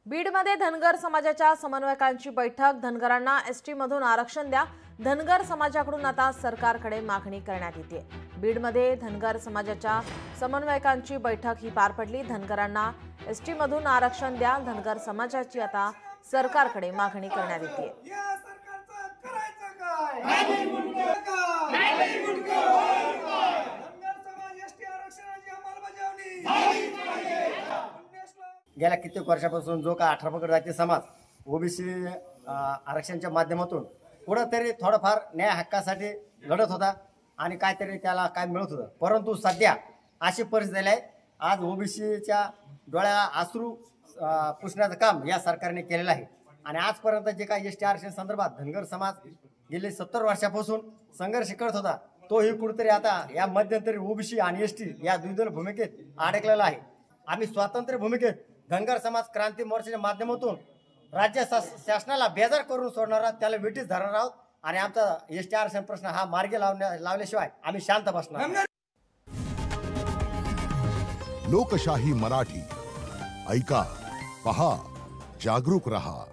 बीडमध्ये धनगर समाजाच्या समन्वयकांची बैठक। धनगरांना एसटी मधून आरक्षण द्या, धनगर समाजाकडून आता सरकारकडे मागणी करण्यात येते। बीडमध्ये धनगर समाजाच्या समन्वयकांची बैठक ही पार पडली। धनगरांना एसटी मधून आरक्षण द्या, धनगर समाजाची आता सरकारकडे मागणी करण्यात येते। गेल्या कित्येक वर्षापासून जो का 18 पगड जाती समाज ओबीसी आरक्षणाच्या माध्यमातून कुठेतरी थोडंफार न्याय हक्कासाठी लढत होता आणि काहीतरी त्याला काय मिळत होतं, परंतु सध्या अशी परिस्थिती आहे। आज ओबीसीच्या डोळ्याला अश्रू पुसण्याचं काम या सरकारने केलेलं आहे आणि आजपर्यंत जे काही एसटी आरक्षण संदर्भात धनगर समाज गेले 70 वर्षापासून संघर्ष करत होता, तोही कुठेतरी आता या मध्यंतरी ओबीसी आणि एसटी या द्विदल भूमिकेत अडकलेला आहे। आम्ही स्वातंत्र्य भूमिकेत धनगर समाज क्रांती मोर्चाच्या माध्यमातून राज्य शासनाला बेजार करून सोडणार आहोत, त्याला वेठीस धरणार आहोत आणि आमचा एसटी आरक्षण प्रश्न हा मार्गी लावल्याशिवाय आम्ही शांत बसणार नाही। लोकशाही मराठी ऐका, पहा, जागरूक रहा।